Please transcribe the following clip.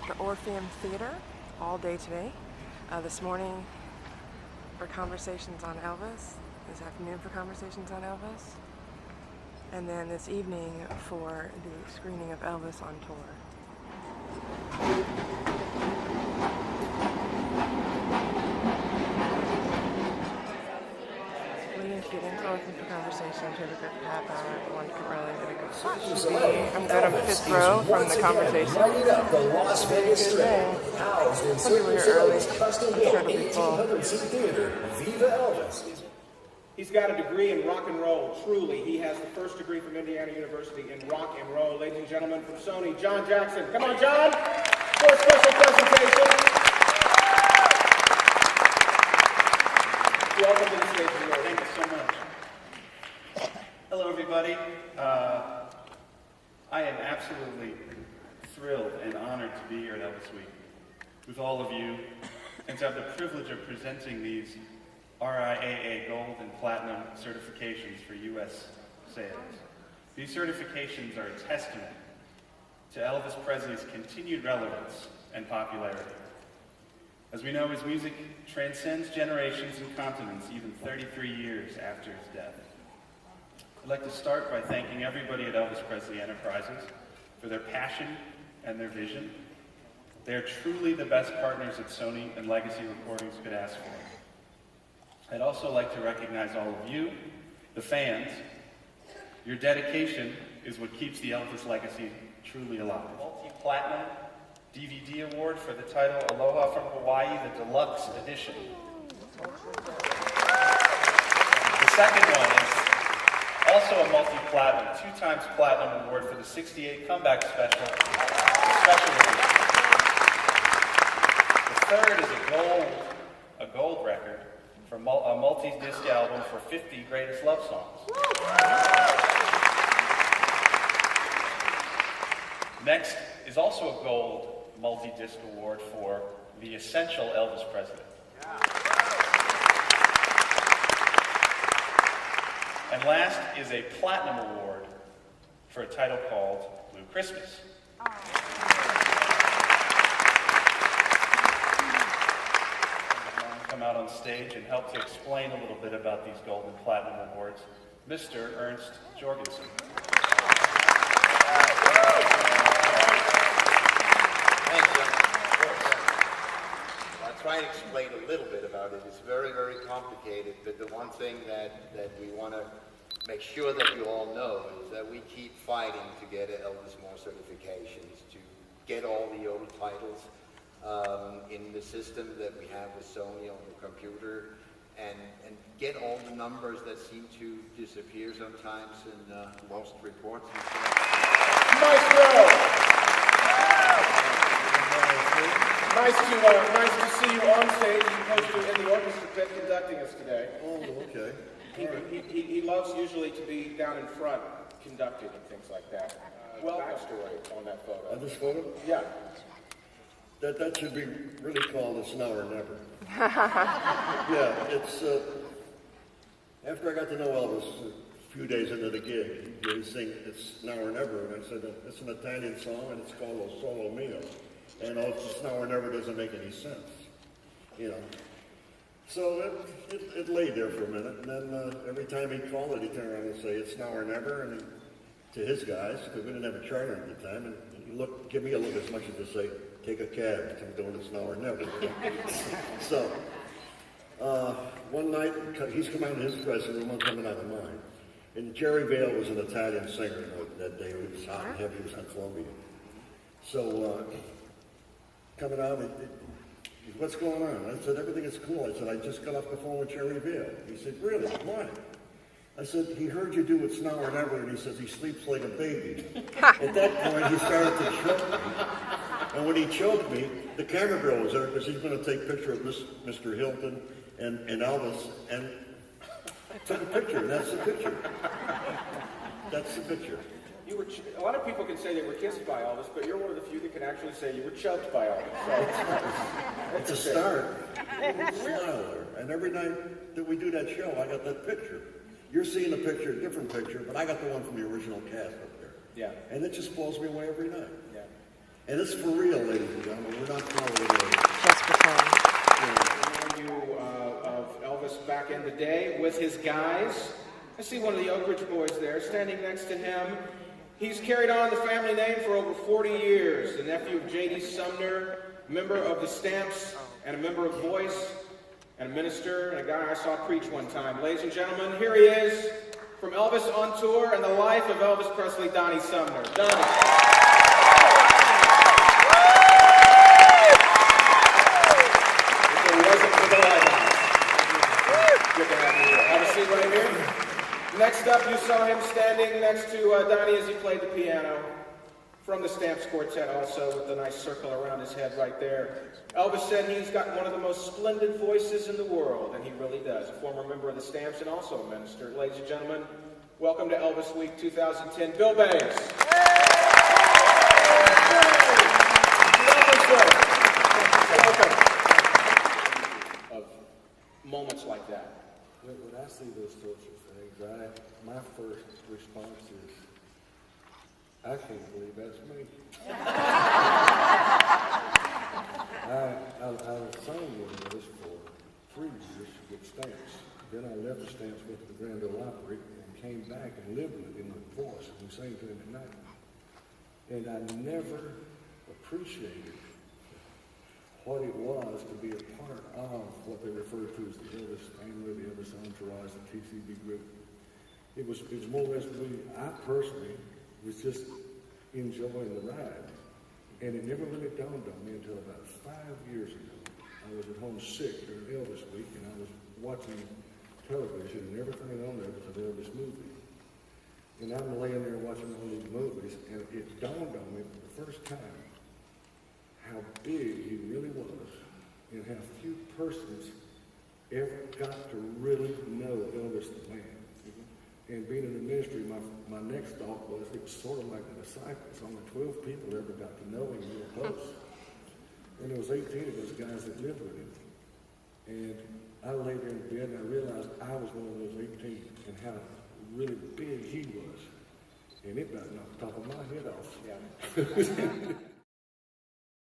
at the Orpheum Theater all day today. This morning for Conversations on Elvis, this afternoon for Conversations on Elvis, and then this evening for the screening of Elvis on tour. Waiting to get into Orpheum for Conversations. We have a good half hour, one could really get a good spot. I'm good on the fifth row from the conversation. Light up the Las Vegas Strip. Some people here early. I'm sure it'll be full. Theater, Viva Elvis. He's got a degree in rock and roll, truly. He has the first degree from Indiana University in rock and roll. Ladies and gentlemen, from Sony, John Jackson. Come on, John, for a special presentation. Welcome to the stage, Lord. Thank you so much. Hello, everybody. I am absolutely thrilled and honored to be here at Elvis Week with all of you and to have the privilege of presenting these RIAA Gold and Platinum certifications for U.S. sales. These certifications are a testament to Elvis Presley's continued relevance and popularity. As we know, his music transcends generations and continents, even 33 years after his death. I'd like to start by thanking everybody at Elvis Presley Enterprises for their passion and their vision. They are truly the best partners that Sony and Legacy Recordings could ask for. I'd also like to recognize all of you, the fans. Your dedication is what keeps the Elvis legacy truly alive. Multi-platinum DVD award for the title Aloha from Hawaii, the Deluxe Edition. The second one is also a multi-platinum, 2 times platinum award for the 68 Comeback Special, special edition. The third is a gold record for a multi-disc album for 50 greatest love songs. Next is also a gold multi-disc award for the essential Elvis Presley. And last is a platinum award for a title called Blue Christmas. Come out on stage and help to explain a little bit about these gold and platinum awards, Mr. Ernst Jorgenson. Try and explain a little bit about it. It's very, very complicated, but the one thing that we want to make sure that you all know is that we keep fighting to get Elvis more certifications, to get all the old titles in the system that we have with Sony on the computer, and get all the numbers that seem to disappear sometimes in lost reports and stuff. Nice to see you on stage as opposed to in the orchestra pit conducting us today. Oh, okay. He loves usually to be down in front conducting and things like that. Well, backstory on that photo. On this photo? Yeah. That should be really called It's Now or Never. Yeah, it's, after I got to know Elvis a few days into the gig, he sang It's Now or Never, and I said, it's an Italian song, and it's called O Solo Mio. And It's Now or Never doesn't make any sense, you know. So it lay there for a minute, and then every time he'd call it, he'd turn around and say, It's Now or Never, and to his guys, because we didn't have a charter at the time, and he'd give me a look as much as to say, take a cab, I'm doing It's Now or Never. So, one night, he's come out in his dressing room, I'm coming out of mine, and Jerry Vale was an Italian singer that day. He was hot and heavy, he was on Columbia. So, coming out, what's going on? I said, everything is cool. I said, I just got off the phone with Jerry Vale. He said, really? Why? I said, he heard you do It's Now or Never, and he says he sleeps like a baby. At that point, he started to choke me. And when he choked me, the camera girl was there because he's going to take a picture of Mr. Hilton and Elvis, and took a picture, and that's the picture. That's the picture. A lot of people can say they were kissed by Elvis, but you're one of the few that can actually say you were choked by Elvis. So it's a start. It's a smile there. And every night that we do that show, I got that picture. You're seeing a picture, a different picture, but I got the one from the original cast up there. Yeah. And it just blows me away every night. Yeah. And it's for real, ladies and gentlemen. We're not calling it Just pretend. Remind you of Elvis back in the day with his guys. I see one of the Oak Ridge boys there standing next to him. He's carried on the family name for over 40 years. The nephew of J.D. Sumner, member of the Stamps, and a member of Voice, and a minister, and a guy I saw preach one time. Ladies and gentlemen, here he is from Elvis on Tour and the life of Elvis Presley, Donnie Sumner. Donnie. If it wasn't for the lighthouse. Good to have you here. Have a seat right here. Next up, you saw him standing next to Donnie as he played the piano from the Stamps Quartet also, with the nice circle around his head right there. Elvis said he's got one of the most splendid voices in the world, and he really does. A former member of the Stamps and also a minister. Ladies and gentlemen, welcome to Elvis Week 2010, Bill Bays. Welcome. Of moments like that. When I see those sorts of things, my first response is, I can't believe that's me. I was singing with this for 3 years with Stamps. Then I left the Stamps, went to the Grand Ole Opry, and came back and lived with him with Voice, and we sang to him at night. And I never appreciated what it was to be a part of what they refer to as the Elvis family, the Elvis entourage, the TCB group. It was more or less I personally was just enjoying the ride. And it never really dawned on me until about 5 years ago. I was at home sick during Elvis week, and I was watching television, and everything on there was an Elvis movie. And I'm laying there watching all these movies, and it dawned on me for the first time how big he really was, and how few persons ever got to really know Elvis the man. And being in the ministry, my next thought was it was sort of like the disciples. Only 12 people ever got to know him real close. And there was 18 of those guys that lived with him. And I lay there in bed and I realized I was one of those 18 and how really big he was. And it about knocked the top of my head off. Yeah.